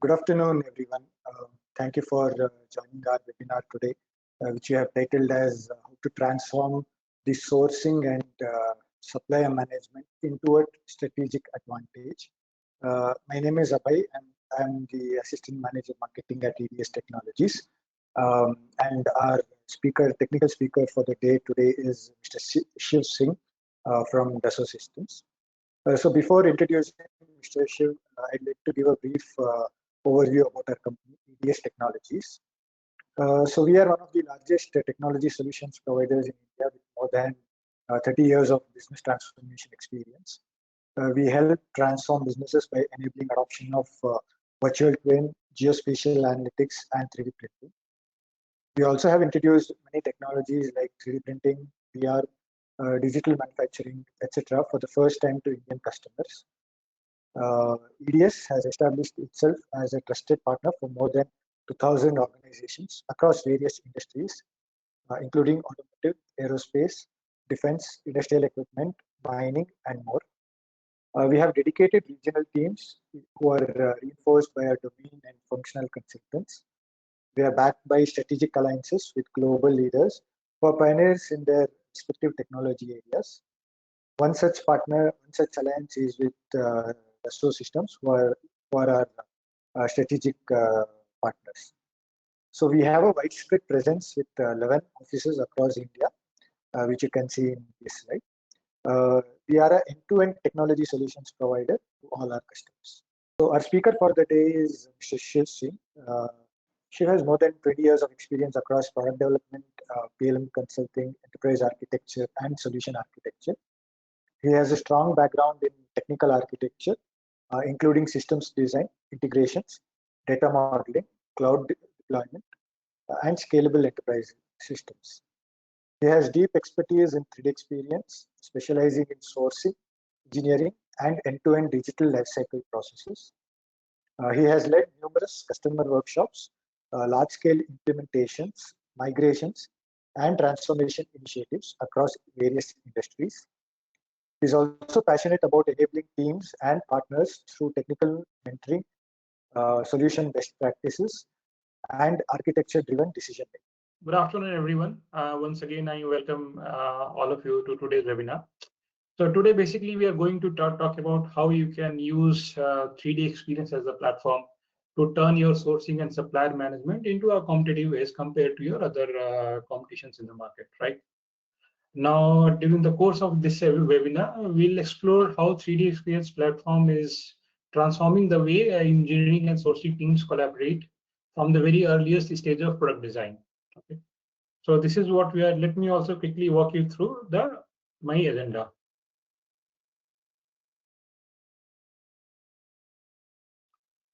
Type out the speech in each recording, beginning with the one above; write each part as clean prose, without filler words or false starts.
Good afternoon, everyone. Thank you for joining our webinar today, which we have titled as How to Transform the Sourcing and Supplier Management into a Strategic Advantage. My name is Abhay, and I'm the Assistant Manager Marketing at EDS Technologies. And our technical speaker for the day today is Mr. Shiv Singh from Dassault Systems. So before introducing Mr. Shiv, I'd like to give a brief overview about our company, EDS Technologies. So we are one of the largest technology solutions providers in India with more than 30 years of business transformation experience. We help transform businesses by enabling adoption of virtual twin, geospatial analytics, and 3D printing. We also have introduced many technologies like 3D printing, VR, digital manufacturing, etc. for the first time to Indian customers. EDS has established itself as a trusted partner for more than 2,000 organizations across various industries, including automotive, aerospace, defense, industrial equipment, mining, and more. We have dedicated regional teams who are reinforced by our domain and functional consultants. We are backed by strategic alliances with global leaders who are pioneers in their respective technology areas. One such alliance is with Dassault Systems, who are our strategic partners. So we have a widespread presence with 11 offices across India, which you can see in this slide. We are an end-to-end technology solutions provider to all our customers. So our speaker for the day is Mr. Shiv Singh. Shiv has more than 20 years of experience across product development, PLM consulting, enterprise architecture, and solution architecture. He has a strong background in technical architecture, including systems design, integrations, data modeling, cloud deployment, and scalable enterprise systems. He has deep expertise in 3D experience, specializing in sourcing, engineering, and end-to-end digital lifecycle processes. He has led numerous customer workshops, large-scale implementations, migrations, and transformation initiatives across various industries. He is also passionate about enabling teams and partners through technical mentoring, solution best practices, and architecture-driven decision making. Good afternoon, everyone. Once again, I welcome all of you to today's webinar. So today, basically, we are going to talk about how you can use 3D experience as a platform to turn your sourcing and supplier management into a competitive as compared to your other competitions in the market, right? Now, during the course of this webinar, we'll explore how 3D experience platform is transforming the way engineering and sourcing teams collaborate from the very earliest stage of product design. Okay. So this is what we are. Let me also quickly walk you through my agenda.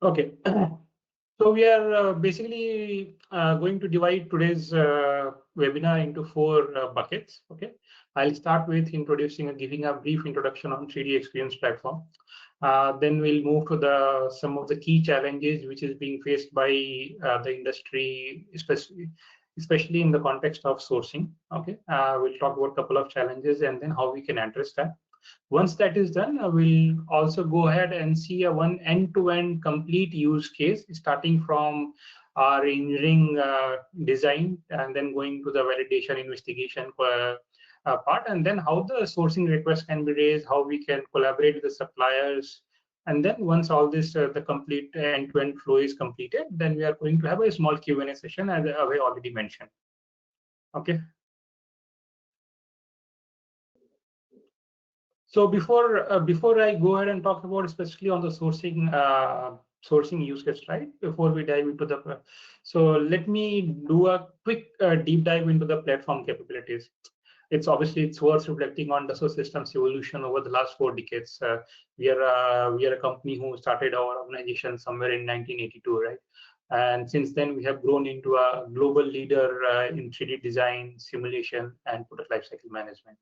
Okay. So we are basically going to divide today's webinar into 4 buckets. Okay, I'll start with giving a brief introduction on 3D experience platform. Then we'll move to some of the key challenges which is being faced by the industry, especially in the context of sourcing. Okay, we'll talk about a couple of challenges and then how we can address that. Once that is done, we'll also go ahead and see a one end-to-end complete use case, starting from our engineering design and then going to the validation investigation part, and then how the sourcing request can be raised, how we can collaborate with the suppliers. And then once all this, the complete end-to-end flow is completed, then we are going to have a small Q&A session, as I already mentioned. Okay. So before I go ahead and talk about especially on the sourcing use case, right? Before we dive into so let me do a quick deep dive into the platform capabilities. It's worth reflecting on Dassault Systems evolution over the last 4 decades. We are a company who started our organization somewhere in 1982, right? And since then we have grown into a global leader in 3D design, simulation, and product lifecycle management.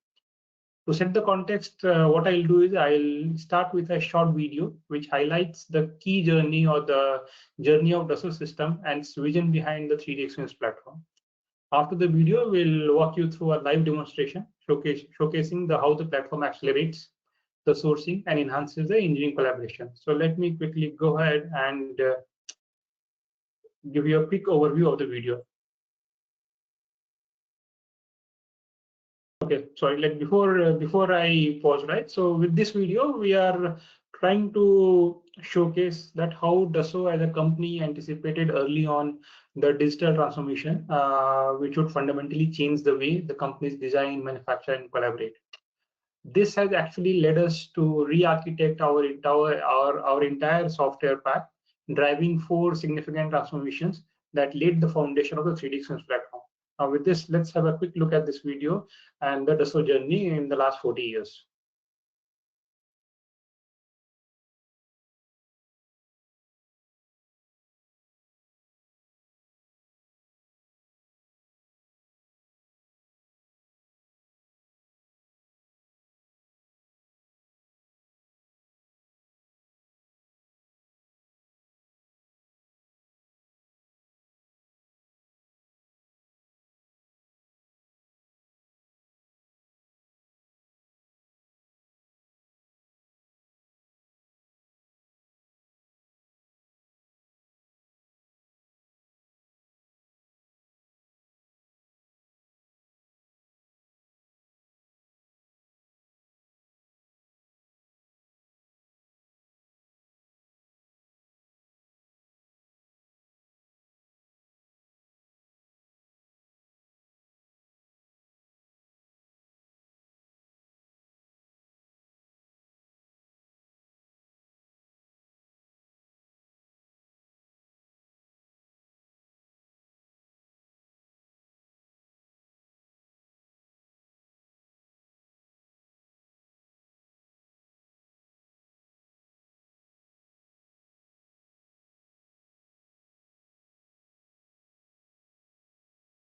To set the context, what I'll do is I'll start with a short video which highlights the key journey or the journey of Dassault System and its vision behind the 3D experience platform. After the video, we'll walk you through a live demonstration showcasing how the platform accelerates the sourcing and enhances the engineering collaboration. So let me quickly go ahead and give you a quick overview of the video. Okay, sorry, like before I pause, right? So with this video, we are trying to showcase that how Dassault as a company anticipated early on the digital transformation, which would fundamentally change the way the companies design, manufacture, and collaborate. This has actually led us to re-architect our entire software pack, driving four significant transformations that laid the foundation of the 3D Experience platform. Now, with this, let's have a quick look at this video and the Dassault journey in the last 40 years.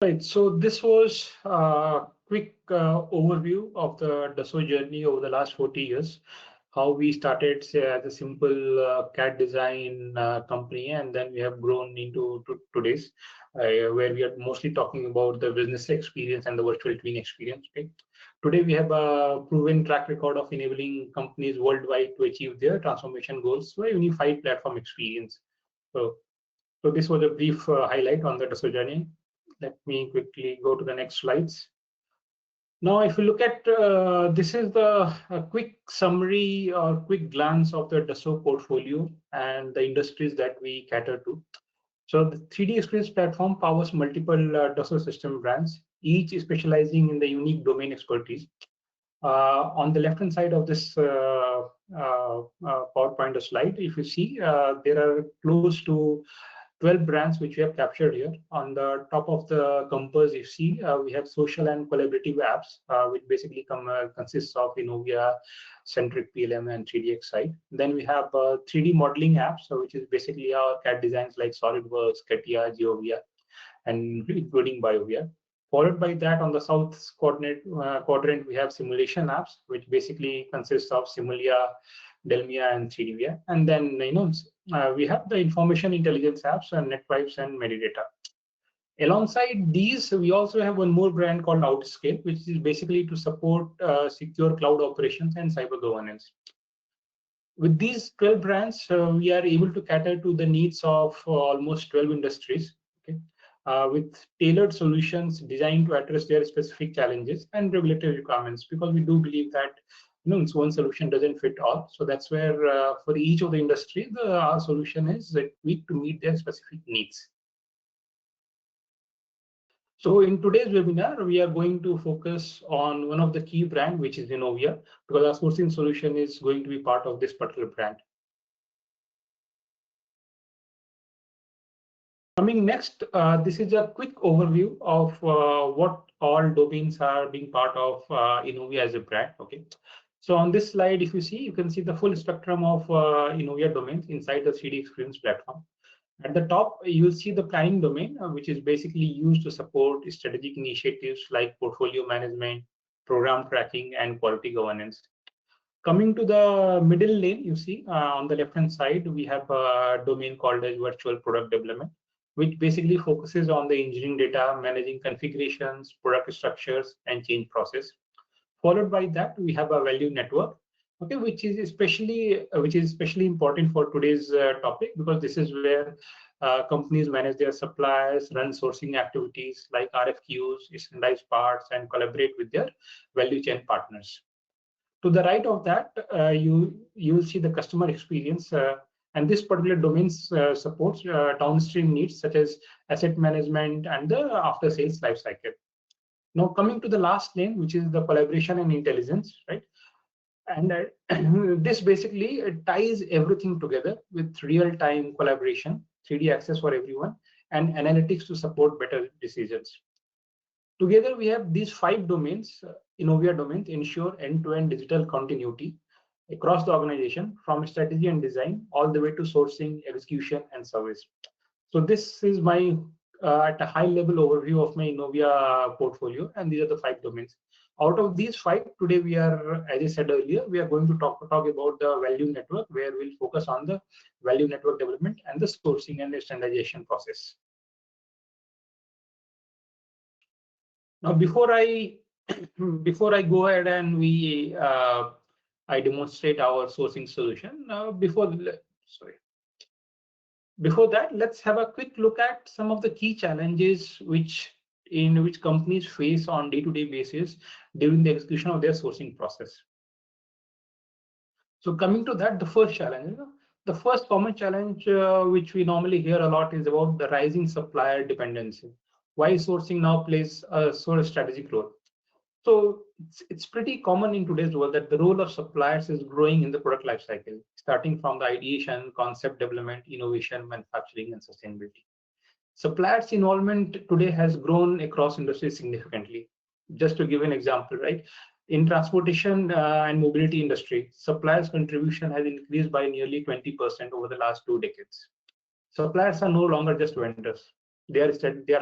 Right. So this was a quick overview of the Dassault journey over the last 40 years. How we started, say, as a simple CAD design company, and then we have grown into today's, where we are mostly talking about the business experience and the virtual twin experience. Okay? Today, we have a proven track record of enabling companies worldwide to achieve their transformation goals through a unified platform experience. So this was a brief highlight on the Dassault journey. Let me quickly go to the next slides. Now, if you look at this is the quick summary or quick glance of the Dassault portfolio and the industries that we cater to. So the 3D Experience platform powers multiple Dassault system brands, each specializing in the unique domain expertise. On the left-hand side of this PowerPoint slide, if you see, there are close to 12 brands which we have captured here. On the top of the compass, you see we have social and collaborative apps, which basically consists of Innovia, Centric PLM, and 3DX side. Then we have 3D modeling apps, which is basically our CAD designs like SolidWorks, CATIA, Geovia, and including BioVia. Followed by that, on the south quadrant, we have simulation apps, which basically consists of Simulia, Delmia, and 3DVia. And then we have the information intelligence apps and NetWipes and Medidata. Alongside these, we also have one more brand called Outscale, which is basically to support secure cloud operations and cyber governance. With these 12 brands, we are able to cater to the needs of almost 12 industries. Okay? With tailored solutions designed to address their specific challenges and regulatory requirements, because we do believe that one solution doesn't fit all. So that's where for each of the industry, our solution is tweaked to meet their specific needs. So in today's webinar, we are going to focus on one of the key brand, which is Innovia, because our sourcing solution is going to be part of this particular brand. Coming next, this is a quick overview of what all domains are being part of Innovia as a brand. Okay, so on this slide, if you see, you can see the full spectrum of Innovia domains inside the 3D Experience platform. At the top, you'll see the planning domain, which is basically used to support strategic initiatives like portfolio management, program tracking, and quality governance. Coming to the middle lane, you see on the left-hand side, we have a domain called as virtual product development, which basically focuses on the engineering data, managing configurations, product structures, and change process. Followed by that, we have a value network, okay, which is especially important for today's topic, because this is where companies manage their suppliers, run sourcing activities like RFQs, standardize parts, and collaborate with their value chain partners. To the right of that, you will see the customer experience, and this particular domain supports downstream needs such as asset management and the after sales lifecycle. Now coming to the last lane, which is the collaboration and intelligence, right? And this basically ties everything together with real-time collaboration, 3D access for everyone, and analytics to support better decisions. Together, we have these 5 domains, Innovia domains, ensure end-to-end digital continuity across the organization, from strategy and design all the way to sourcing, execution, and service. So this is my at a high level overview of my Innovia portfolio, and these are the 5 domains. Out of these 5, today we are, as I said earlier, we are going to talk about the value network, where we'll focus on the value network development and the sourcing and the standardization process. Now, before I go ahead and I demonstrate our sourcing solution, before that, let's have a quick look at some of the key challenges which companies face on day-to-day basis during the execution of their sourcing process. So coming to that, the first challenge, the first common challenge which we normally hear a lot is about the rising supplier dependency. Why sourcing now plays a sort of strategic role. So it's pretty common in today's world that the role of suppliers is growing in the product lifecycle, starting from the ideation, concept development, innovation, manufacturing, and sustainability. Suppliers' involvement today has grown across industries significantly. Just to give an example, right? In transportation and mobility industry, suppliers' contribution has increased by nearly 20% over the last 2 decades. Suppliers are no longer just vendors. They are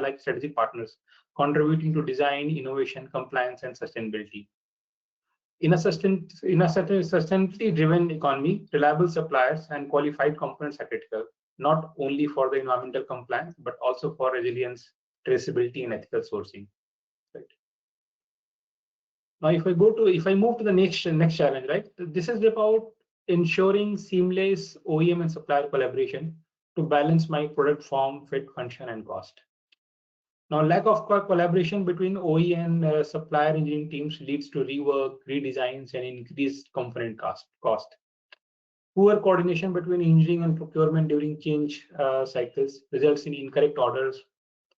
like strategic partners, contributing to design, innovation, compliance, and sustainability. In a sustainability-driven economy, reliable suppliers and qualified components are critical, not only for the environmental compliance, but also for resilience, traceability, and ethical sourcing. Right. Now, if I move to the next challenge, right? This is about ensuring seamless OEM and supplier collaboration to balance my product form, fit, function, and cost. Now, lack of collaboration between OE and supplier engineering teams leads to rework, redesigns, and increased component cost. Poor coordination between engineering and procurement during change cycles results in incorrect orders,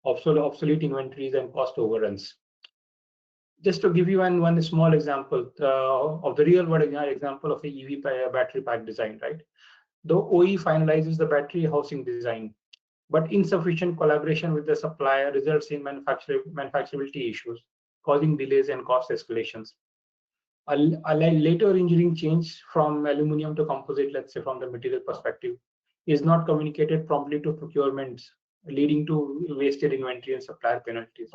obsolete inventories, and cost overruns. Just to give you one small example of the real world example of a EV battery pack design, right? The OE finalizes the battery housing design, but insufficient collaboration with the supplier results in manufacturability issues, causing delays and cost escalations. A later engineering change from aluminum to composite, let's say from the material perspective, is not communicated promptly to procurement, leading to wasted inventory and supplier penalties.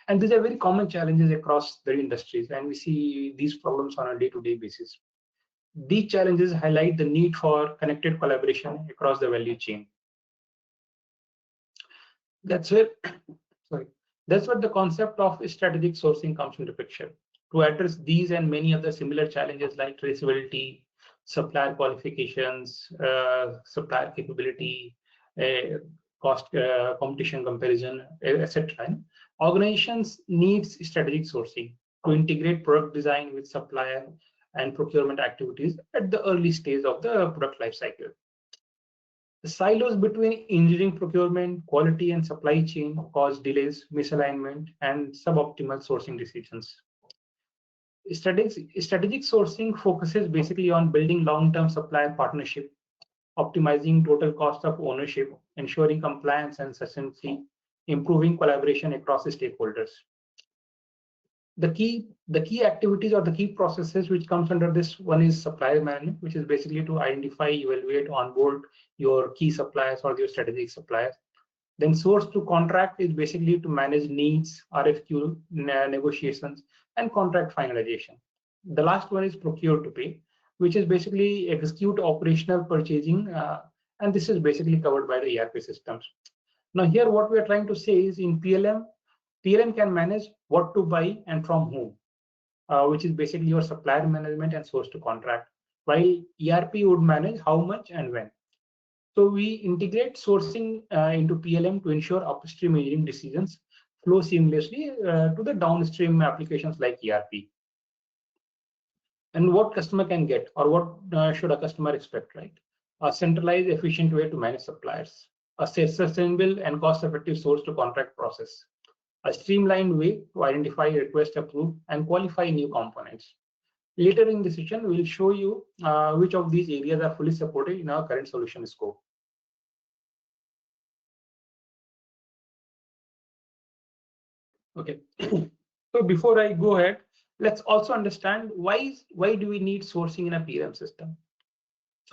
And these are very common challenges across the industries, and we see these problems on a day-to-day basis. These challenges highlight the need for connected collaboration across the value chain. That's where the concept of strategic sourcing comes into picture. To address these and many other similar challenges like traceability, supplier qualifications, supplier capability, cost, competition comparison, etc., organizations need strategic sourcing to integrate product design with supplier and procurement activities at the early stage of the product lifecycle. The silos between engineering, procurement, quality, and supply chain cause delays, misalignment, and suboptimal sourcing decisions. Strategic sourcing focuses basically on building long-term supplier partnership, optimizing total cost of ownership, ensuring compliance and sustainability, improving collaboration across the stakeholders. The key activities or the key processes which comes under this one is supplier management, which is basically to identify, evaluate, onboard your key suppliers or your strategic suppliers. Then source to contract is basically to manage needs, RFQ negotiations, and contract finalization. The last one is procure to pay, which is basically execute operational purchasing, and this is basically covered by the ERP systems. Now here what we are trying to say is in PLM can manage what to buy and from whom, which is basically your supplier management and source to contract. while ERP would manage how much and when. So we integrate sourcing into PLM to ensure upstream engineering decisions flow seamlessly to the downstream applications like ERP. And what customer can get, or what should a customer expect, right? A centralized, efficient way to manage suppliers, a sustainable and cost-effective source to contract process, a streamlined way to identify, request, approve, and qualify new components. Later in the session, we'll show you which of these areas are fully supported in our current solution scope. Okay. So before I go ahead, let's also understand why do we need sourcing in a PLM system.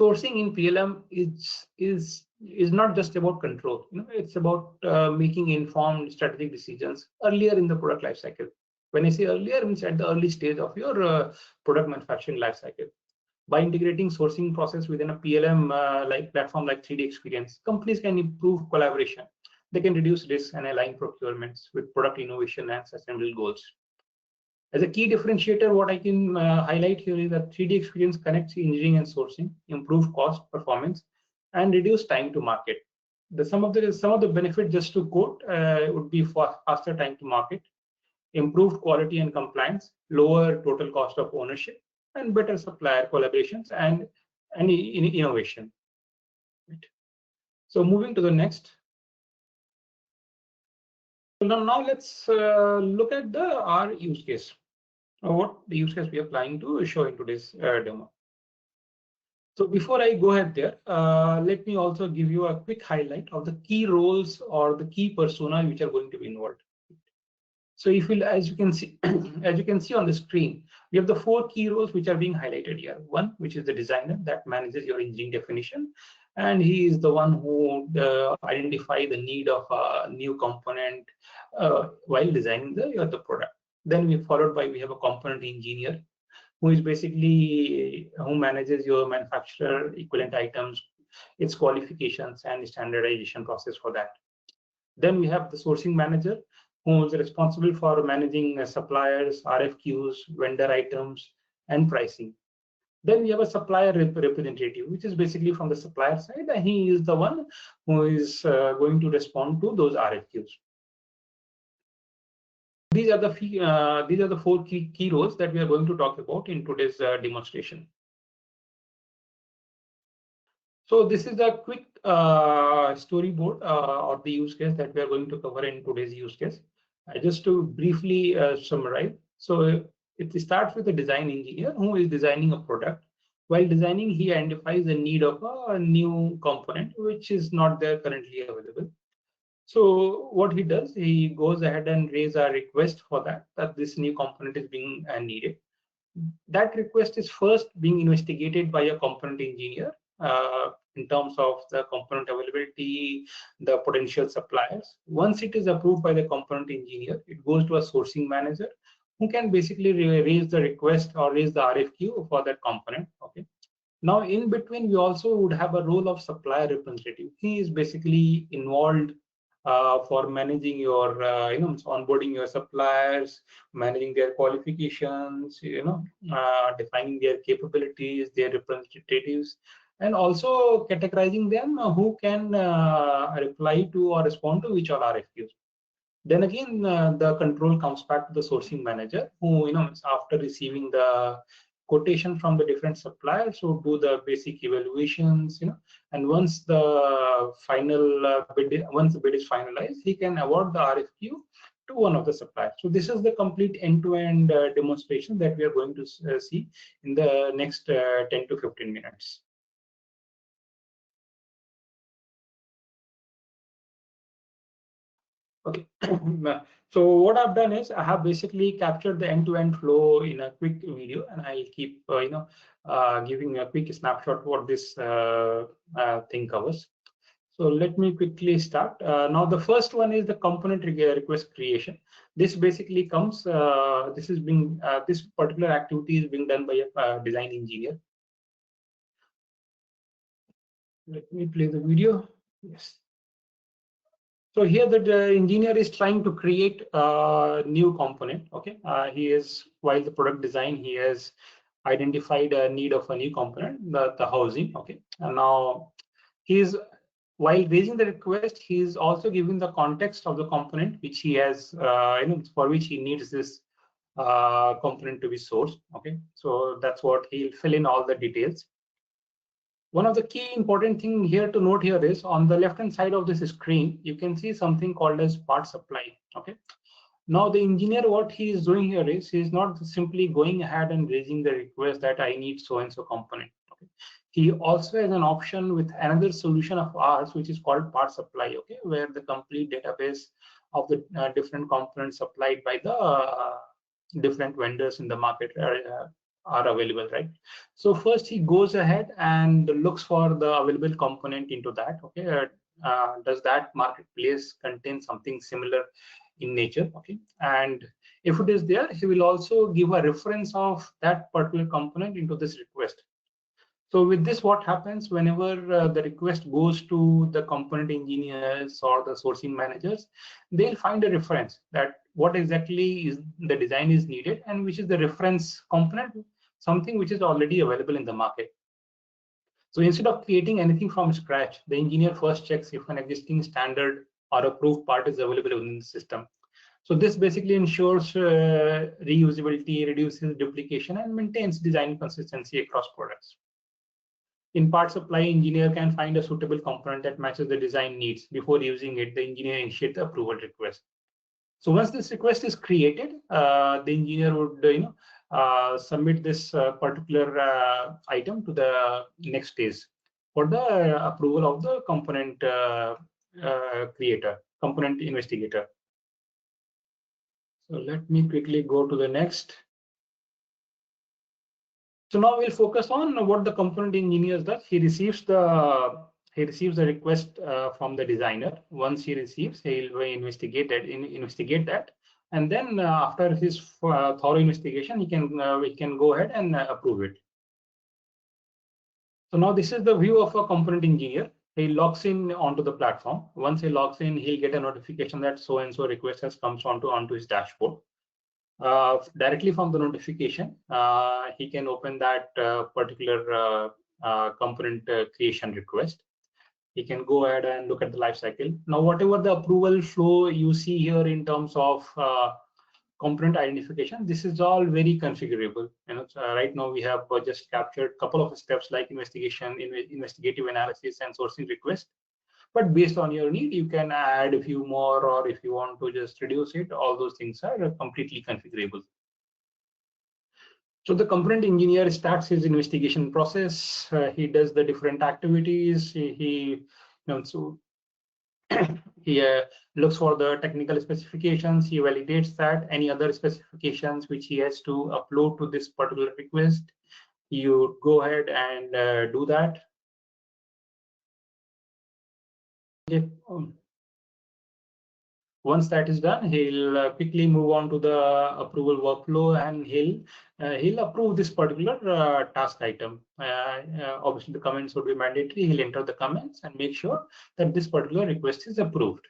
Sourcing in PLM is not just about control. It's about making informed strategic decisions earlier in the product life cycle. When I say earlier, it means at the early stage of your product manufacturing life cycle. By integrating sourcing process within a PLM like platform like 3D Experience, companies can improve collaboration. They can reduce risk and align procurements with product innovation and sustainable goals. As a key differentiator, what I can highlight here is that 3D Experience connects engineering and sourcing, improve cost, performance, and reduce time to market. Some of the benefit, just to quote, would be for faster time to market, improved quality and compliance, lower total cost of ownership, and better supplier collaborations and innovation. Right. So moving to the next. So now let's look at our use case. What the use case we are planning to show in today's demo. So before I go ahead there, let me also give you a quick highlight of the key roles or the key persona which are going to be involved. So if you, as you can see, as you can see on the screen, we have the 4 key roles which are being highlighted here. One, which is the designer that manages your engineering definition, and he is the one who identify the need of a new component while designing the product. Then we have a component engineer who is basically who manages your manufacturer equivalent items, its qualifications and standardization process for that. Then we have the sourcing manager, who is responsible for managing suppliers, RFQs, vendor items, and pricing. Then we have a supplier representative, which is basically from the supplier side, and he is the one who is going to respond to those RFQs. These are the 4 key roles that we are going to talk about in today's demonstration. So this is a quick storyboard of the use case that we are going to cover in today's use case. Just to briefly summarize, so it starts with a design engineer who is designing a product. While designing, he identifies the need of a new component which is not there currently available. So what he does, he goes ahead and raises a request for that this new component is being needed. That request is first being investigated by a component engineer in terms of the component availability, the potential suppliers. Once it is approved by the component engineer, it goes to a sourcing manager who can basically raise the request or raise the RFQ for that component. Okay. Now, in between, we also would have a role of supplier representative. He is basically involved for managing your, onboarding your suppliers, managing their qualifications, defining their capabilities, their representatives, and also categorizing them who can reply to or respond to which are RFQs. Then again, the control comes back to the sourcing manager, who after receiving the quotation from the different suppliers, so do the basic evaluations, and once the bid is finalized, he can award the RFQ to one of the suppliers. So this is the complete end-to-end demonstration that we are going to see in the next 10 to 15 minutes. Okay. So what I've done is I have basically captured the end-to-end flow in a quick video, and I'll keep giving a quick snapshot what this thing covers. So let me quickly start. Now the first one is the component request creation. This basically comes. This particular activity is being done by a design engineer. Let me play the video. Yes. So here the engineer is trying to create a new component. Okay, he is, while the product design, he has identified a need of a new component, the housing. Okay, and now he's while raising the request, he is also giving the context of the component which he has, for which he needs this component to be sourced. Okay, so that's what he'll fill in all the details. One of the key important thing here to note here is on the left hand side of this screen, you can see something called as part supply. Okay, now the engineer, what he is doing here is he is not simply going ahead and raising the request that I need so and so component. Okay, he also has an option with another solution of ours which is called part supply. Okay, where the complete database of the different components supplied by the different vendors in the market are available, right? So first he goes ahead and looks for the available component into that. Okay, does that marketplace contain something similar in nature? Okay, and if it is there, he will also give a reference of that particular component into this request. So with this, what happens whenever the request goes to the component engineers or the sourcing managers, they'll find a reference that what exactly is the design is needed and which is the reference component, something which is already available in the market. So instead of creating anything from scratch, the engineer first checks if an existing standard or approved part is available within the system. So this basically ensures reusability, reduces duplication, and maintains design consistency across products. In part supply, engineer can find a suitable component that matches the design needs. Before using it, the engineer initiates the approval request. So once this request is created, the engineer would submit this particular item to the next stage for the approval of the component component investigator. So let me quickly go to the next. So now we'll focus on what the component engineer does. He receives the request from the designer. Once he receives, he'll investigate that, and then after his thorough investigation, he can go ahead and approve it. So now this is the view of a component engineer. He logs in onto the platform. Once he logs in, he'll get a notification that so and so request has come onto his dashboard. Directly from the notification, he can open that particular component creation request. He can go ahead and look at the life cycle. Now, whatever the approval flow you see here in terms of component identification, this is all very configurable. Right now we have just captured a couple of steps like investigation, investigative analysis, and sourcing request. But based on your need, you can add a few more, or if you want to just reduce it, all those things are completely configurable. So the component engineer starts his investigation process. He does the different activities. He looks for the technical specifications. He validates that any other specifications which he has to upload to this particular request. You go ahead and do that. Once that is done, he'll quickly move on to the approval workflow, and he'll approve this particular task item. Obviously, the comments would be mandatory. He'll enter the comments and make sure that this particular request is approved.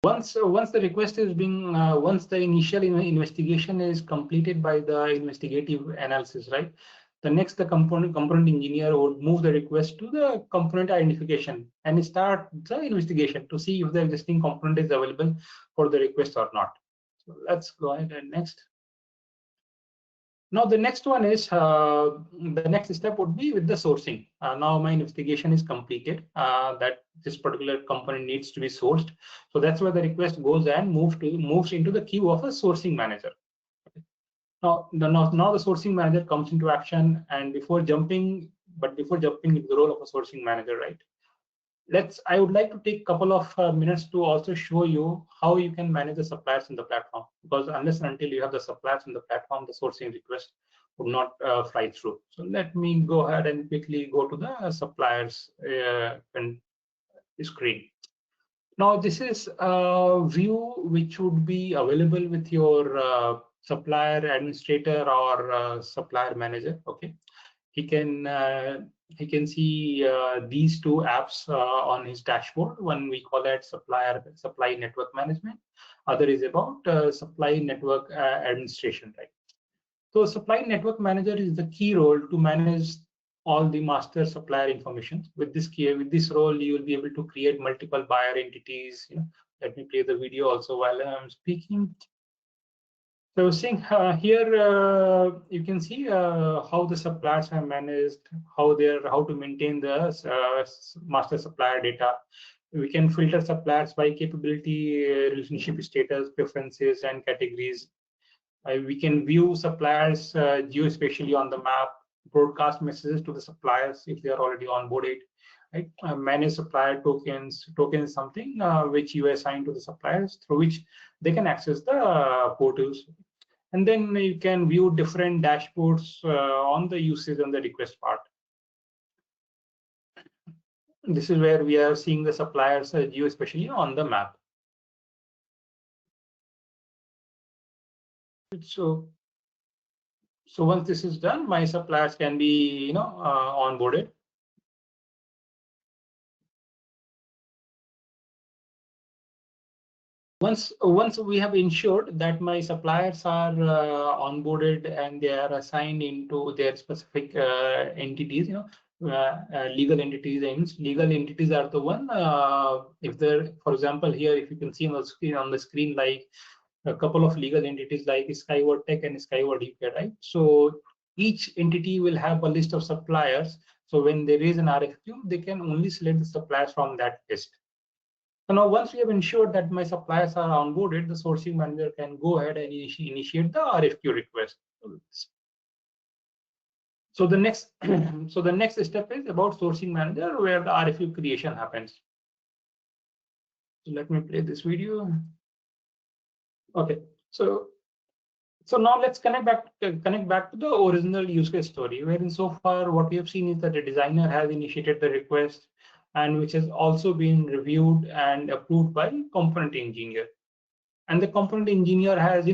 Once the request is being, once the initial investigation is completed by the investigative analysis, right? The next, the component engineer would move the request to the component identification and start the investigation to see if the existing component is available for the request or not. So let's go ahead and next. Now the next one is the next step would be with the sourcing. Now my investigation is completed that this particular component needs to be sourced. So that's where the request goes and moves into the queue of a sourcing manager. Now the sourcing manager comes into action, and before jumping into the role of a sourcing manager, right? I would like to take a couple of minutes to also show you how you can manage the suppliers in the platform, because unless and until you have the suppliers in the platform, the sourcing request would not fly through. So let me go ahead and quickly go to the suppliers screen. Now this is a view which would be available with your supplier administrator or supplier manager. Okay. he can see these two apps on his dashboard. One we call it supply network management. Other is about supply network administration, right? So supply network manager is the key role to manage all the master supplier information. With this role, you will be able to create multiple buyer entities. Let me play the video also while I'm speaking. So seeing here, you can see how the suppliers are managed, how to maintain the master supplier data. We can filter suppliers by capability, relationship status, preferences, and categories. We can view suppliers geospatially on the map, broadcast messages to the suppliers if they are already onboarded. Right? Manage supplier tokens. Token is something which you assign to the suppliers through which they can access the portals. And then you can view different dashboards on the usage and the request part. This is where we are seeing the suppliers geospatially on the map. So once this is done, my suppliers can be onboarded. Once we have ensured that my suppliers are onboarded and they are assigned into their specific entities, legal entities. And legal entities are the one if they're, for example, here if you can see on the screen like a couple of legal entities like Skyward Tech and Skyward UK, right? So each entity will have a list of suppliers. So when there is an RFQ, they can only select the suppliers from that list. So now once we have ensured that my suppliers are onboarded, the sourcing manager can go ahead and initiate the RFQ request. So the next step is about sourcing manager where the RFQ creation happens. So let me play this video. Okay, so now let's connect back to the original use case story, wherein so far what we have seen is that the designer has initiated the request and which has also been reviewed and approved by component engineer. And the component engineer has,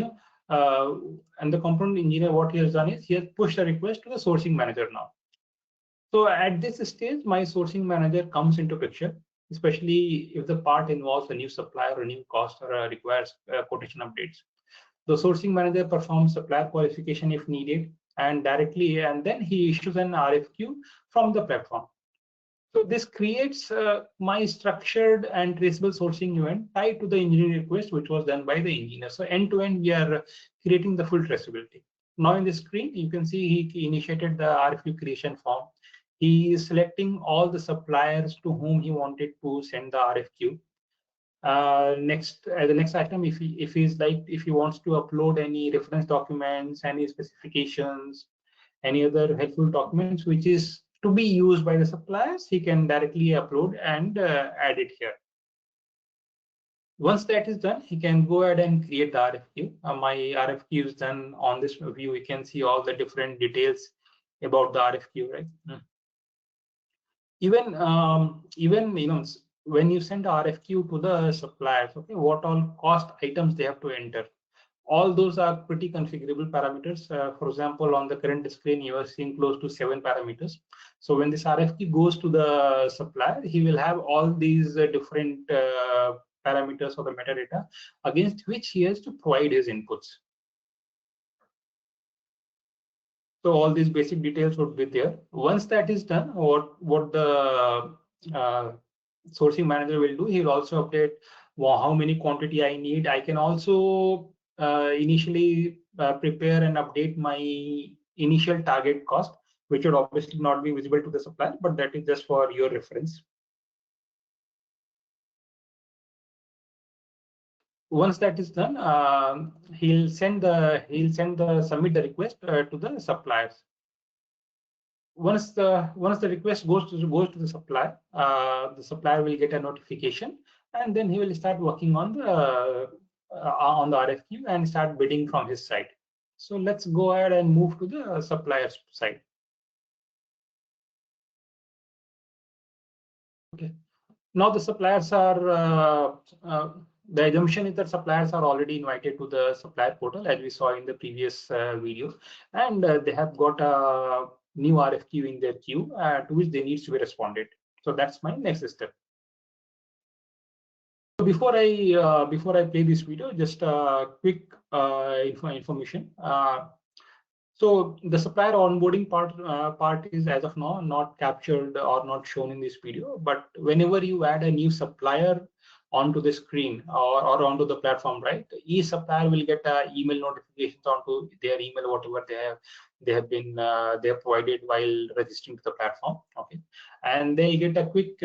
what he has done is he has pushed a request to the sourcing manager now. So at this stage, my sourcing manager comes into picture, especially if the part involves a new supplier or new cost or requires quotation updates. The sourcing manager performs supplier qualification if needed and then he issues an RFQ from the platform. So this creates my structured and traceable sourcing event tied to the engineering request, which was done by the engineer. So end to end, we are creating the full traceability. Now in the screen, you can see he initiated the RFQ creation form. He is selecting all the suppliers to whom he wanted to send the RFQ. The next item, if he wants to upload any reference documents, any specifications, any other helpful documents which is to be used by the suppliers, he can directly upload and add it here. Once that is done, he can go ahead and create the RFQ. My RFQ is done. On this view, you can see all the different details about the RFQ, right? Even when you send the RFQ to the suppliers, okay, what all cost items they have to enter. All those are pretty configurable parameters. For example, on the current screen, you are seeing close to 7 parameters. So when this RFQ goes to the supplier, he will have all these different parameters or the metadata against which he has to provide his inputs. So all these basic details would be there. Once that is done, what the sourcing manager will do, he will also update how many quantity I need. I can also initially prepare and update my initial target cost, which would obviously not be visible to the supplier, but that is just for your reference. Once that is done, he'll submit the request to the suppliers. Once the request goes to the supplier will get a notification, and then he will start working on the RFQ and start bidding from his side. So let's go ahead and move to the supplier's side. Okay. Now the suppliers are the assumption is that suppliers are already invited to the supplier portal, as we saw in the previous video, and they have got a new RFQ in their queue to which they needs to be responded. So that's my next step. So before I play this video, just quick information. So the supplier onboarding part is as of now not captured or not shown in this video. But whenever you add a new supplier onto the screen or onto the platform, right, each supplier will get email notifications onto their email, whatever they have provided while registering to the platform. Okay, and they get a quick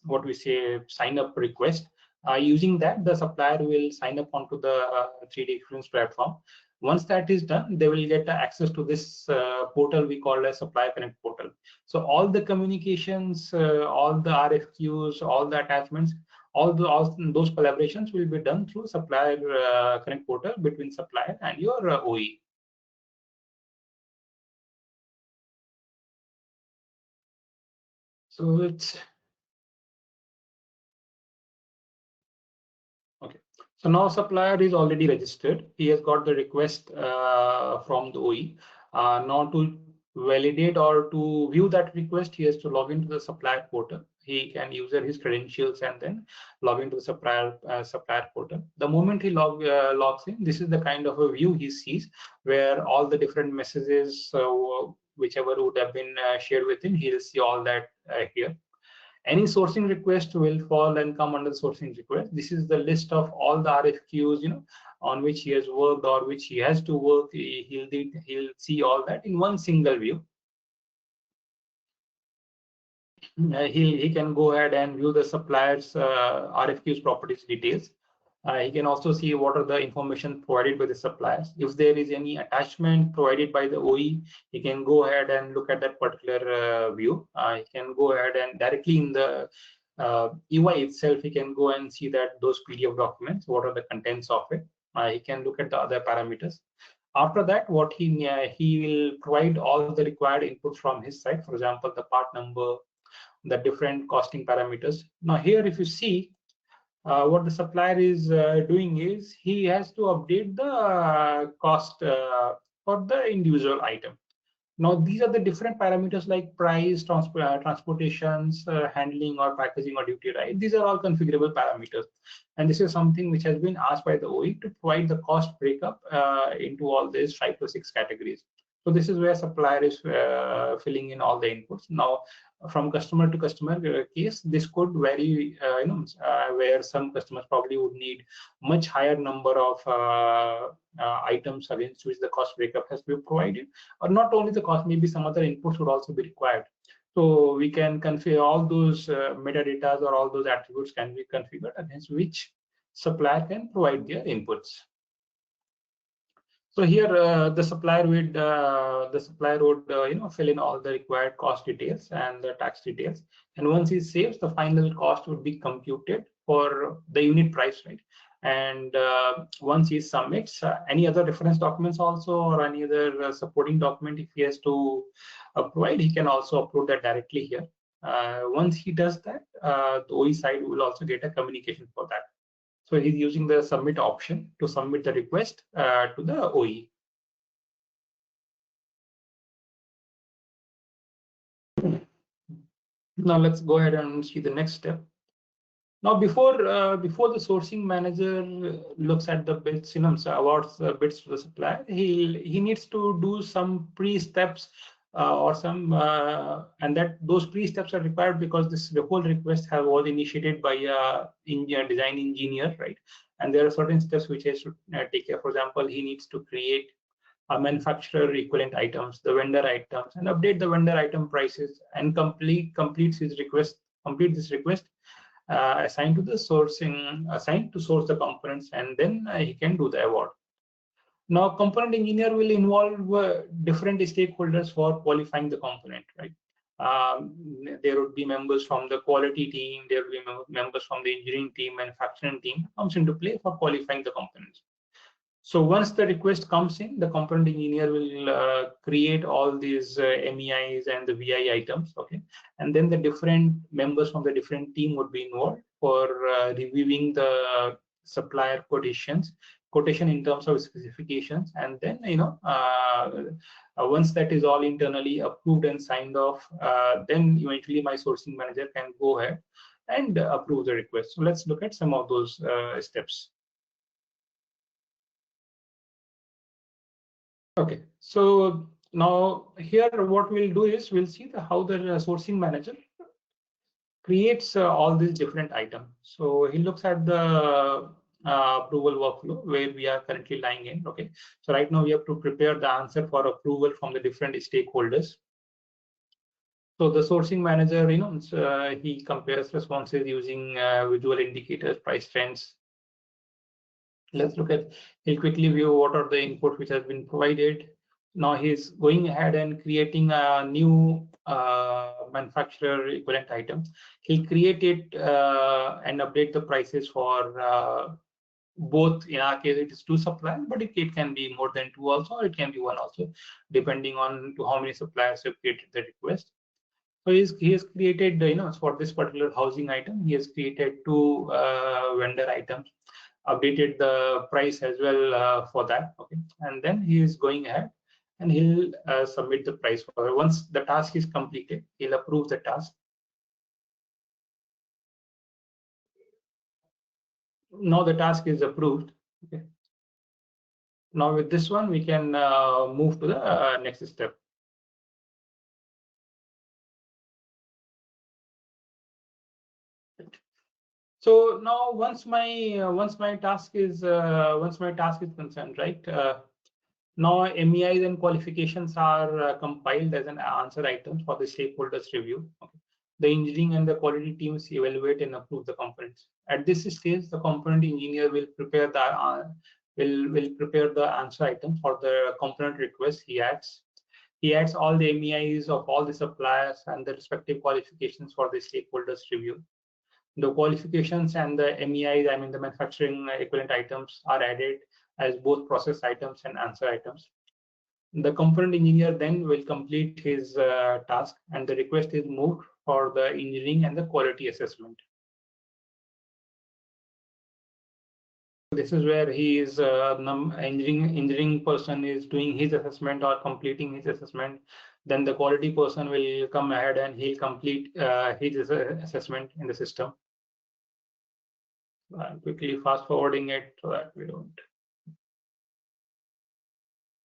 what we say sign up request. Using that, the supplier will sign up onto the 3D Experience platform. Once that is done, they will get access to this portal we call as Supplier Connect portal. So all the communications, all the RFQs, all the attachments, all those collaborations will be done through Supplier Connect portal between supplier and your OE. So it's okay. So now supplier is already registered. He has got the request from the OE. Now to validate or to view that request, he has to log into the supplier portal. He can use his credentials and then log into the supplier portal. The moment he logs in, this is the kind of a view he sees, where all the different messages, whichever would have been shared with him, he'll see all that here. Any sourcing request will fall and come under sourcing request. This is the list of all the RFQs, on which he has worked or which he has to work. He'll see all that in one single view. He can go ahead and view the supplier's RFQs properties details. He can also see what are the information provided by the suppliers. If there is any attachment provided by the OE, he can go ahead and look at that particular view. He can go ahead and directly in the UI itself, he can go and see that those PDF documents, what are the contents of it. He can look at the other parameters. After that, what he will provide all the required inputs from his side. For example, the part number, the different costing parameters. Now here, if you see, what the supplier is doing is he has to update the cost for the individual item. Now, these are the different parameters like price, transportations, handling or packaging or duty, right? These are all configurable parameters. And this is something which has been asked by the OE to provide the cost breakup into all these 5 to 6 categories. So this is where supplier is filling in all the inputs. Now, from customer to customer case, this could vary, where some customers probably would need much higher number of items against which the cost breakup has to be provided, or not only the cost, maybe some other inputs would also be required. So we can configure all those metadata or all those attributes can be configured against which supplier can provide their inputs. So here the supplier would fill in all the required cost details and the tax details, and once he saves, the final cost would be computed for the unit price, right? And once he submits any other reference documents also, or any other supporting document if he has to provide, he can also upload that directly here. Once he does that, the OE side will also get a communication for that. So he's using the submit option to submit the request to the OE. Now let's go ahead and see the next step. Now before the sourcing manager looks at the bids, awards the bids to the supplier, he needs to do some pre-steps or some and that those pre-steps are required because the whole request was initiated by a design engineer, right? And there are certain steps which he has to take care. For example, he needs to create manufacturer equivalent items, the vendor items, and update the vendor item prices, and complete this request assigned to source the components, and then he can do the award. Now, component engineer will involve different stakeholders for qualifying the component, right? There would be members from the quality team, there will be members from the engineering team, manufacturing team comes into play for qualifying the components. So once the request comes in, the component engineer will create all these MEIs and the VI items, okay? And then the different members from the different team would be involved for reviewing the supplier quotations, quotation in terms of specifications, and then once that is all internally approved and signed off, then eventually my sourcing manager can go ahead and approve the request. So let's look at some of those steps. Okay, so now here what we'll do is we'll see how the sourcing manager creates all these different items. So he looks at the approval workflow where we are currently lying in. Okay, so right now we have to prepare the answer for approval from the different stakeholders. So the sourcing manager, he compares responses using visual indicators, price trends. Let's look at, he'll quickly view what are the inputs which has been provided. Now he's going ahead and creating a new manufacturer equivalent item. He'll create it and update the prices for both. In our case, it is 2 suppliers, but it can be more than 2 also, or it can be 1 also, depending on to how many suppliers have created the request. So he has created, for this particular housing item, he has created 2 vendor items, updated the price as well for that. Okay, and then he is going ahead and he'll submit the price for. Once the task is completed, he'll approve the task. Now the task is approved. Okay. Now with this one, we can move to the next step. So now once my task is concerned, right? Now MEIs and qualifications are compiled as an answer items for the stakeholders review. Okay. The engineering and the quality teams evaluate and approve the components. At this stage, the component engineer will prepare the will prepare the answer item for the component request he adds. He adds all the MEIs of all the suppliers and the respective qualifications for the stakeholders review. The qualifications and the MEIs, I mean the manufacturing equivalent items, are added as both process items and answer items. The component engineer then will complete his task, and the request is moved for the engineering and the quality assessment. This is where he is engineering person is doing his assessment or completing his assessment. Then the quality person will come ahead and he'll complete his assessment in the system. I'm quickly fast forwarding it so that we don't.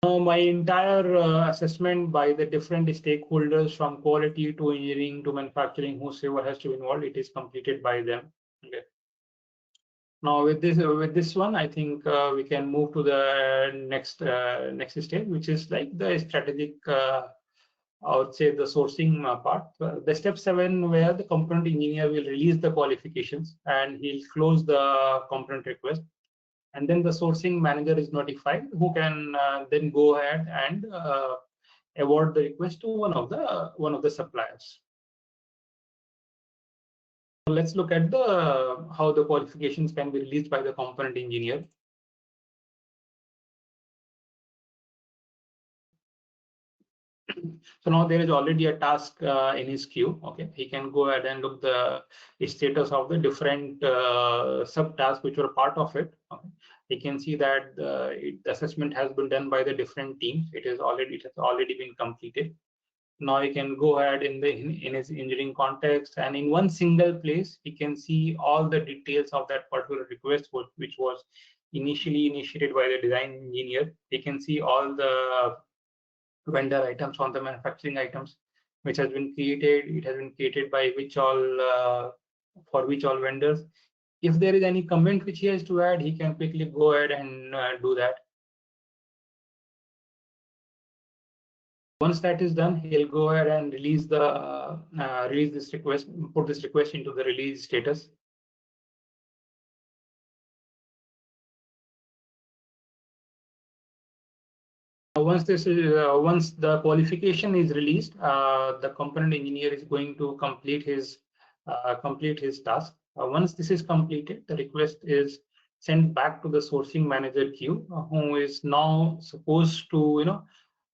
My entire assessment by the different stakeholders, from quality to engineering to manufacturing, whosoever has to be involved, it is completed by them. Okay. Now with this one, I think we can move to the next stage, which is like the strategic. I would say the sourcing part. The step 7, where the component engineer will release the qualifications and he'll close the component request, and then the sourcing manager is notified, who can then go ahead and award the request to one of the suppliers. Let's look at how the qualifications can be released by the component engineer. So now there is already a task in his queue. Okay, he can go ahead and look the status of the different subtasks which were part of it. Okay. He can see that the assessment has been done by the different teams. It has already been completed. Now he can go ahead in his engineering context, and in one single place he can see all the details of that particular request, which was initially initiated by the design engineer. He can see all the vendor items on the manufacturing items which has been created. It has been created by which all for which all vendors. If there is any comment which he has to add, he can quickly go ahead and do that. Once that is done, he'll go ahead and release this request, put this request into the release status. Once the qualification is released, the component engineer is going to complete his task. Once this is completed, the request is sent back to the sourcing manager queue, who is now supposed to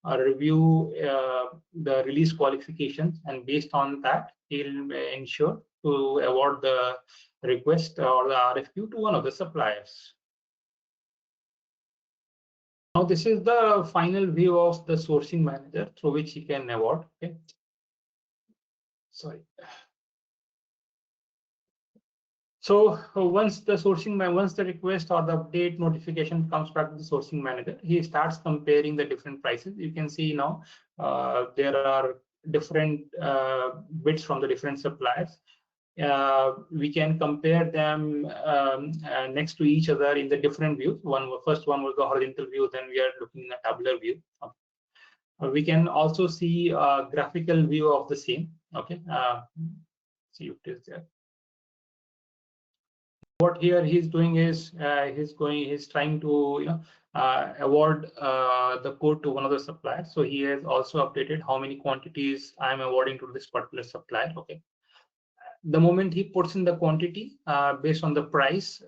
review the release qualifications, and based on that, he'll ensure to award the request or the RFQ to one of the suppliers. Now this is the final view of the sourcing manager through which he can award. Okay. Sorry. So once the request or the update notification comes back to the sourcing manager, he starts comparing the different prices. You can see now there are different bids from the different suppliers. We can compare them next to each other in the different views. First one was the horizontal view, then we are looking at tabular view. We can also see a graphical view of the same. Okay, see if it is there. What here he's doing is he's trying to award the quote to one of the suppliers. So he has also updated how many quantities I'm awarding to this particular supplier. Okay. The moment he puts in the quantity based on the price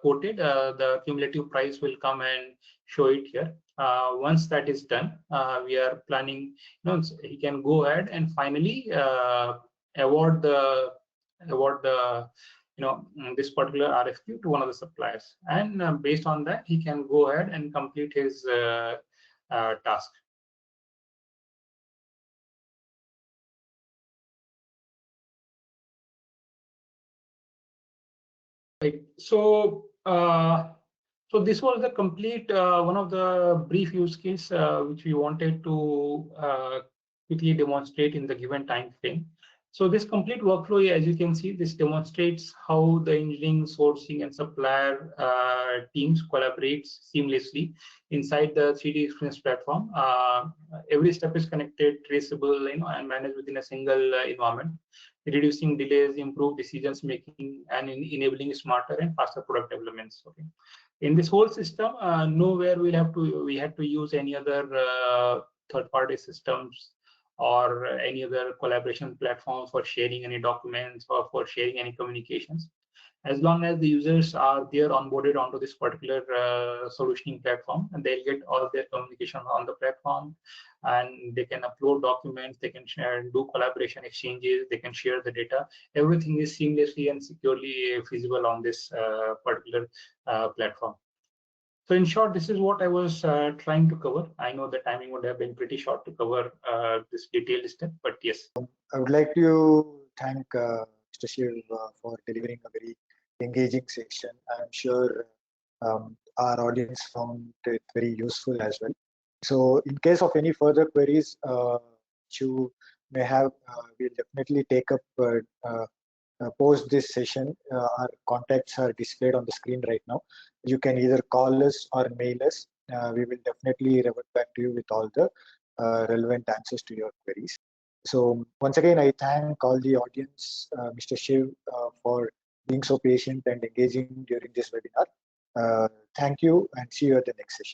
quoted, the cumulative price will come and show it here. Once that is done, we are planning, he can go ahead and finally award the this particular RFQ to one of the suppliers, and based on that he can go ahead and complete his task. Right. So so this was the complete one of the brief use case which we wanted to quickly demonstrate in the given time frame. So this complete workflow, as you can see, this demonstrates how the engineering, sourcing, and supplier teams collaborate seamlessly inside the 3D experience platform. Every step is connected, traceable, and managed within a single environment, reducing delays, improve decisions making, and enabling smarter and faster product developments. Okay. In this whole system, nowhere we had to use any other third-party systems or any other collaboration platforms for sharing any documents or for sharing any communications. As long as the users are there onboarded onto this particular solutioning platform, and they'll get all their communication on the platform, and they can upload documents, they can share, do collaboration exchanges, they can share the data. Everything is seamlessly and securely feasible on this particular platform. So in short, this is what I was trying to cover. I know the timing would have been pretty short to cover this detailed step, but yes. I would like to thank Mr. Shiv for delivering a very engaging session. I'm sure our audience found it very useful as well. So in case of any further queries you may have, we'll definitely take up post this session. Our contacts are displayed on the screen right now. You can either call us or mail us. We will definitely revert back to you with all the relevant answers to your queries. So once again, I thank all the audience, Mr. Shiv, for being so patient and engaging during this webinar. Thank you, and see you at the next session.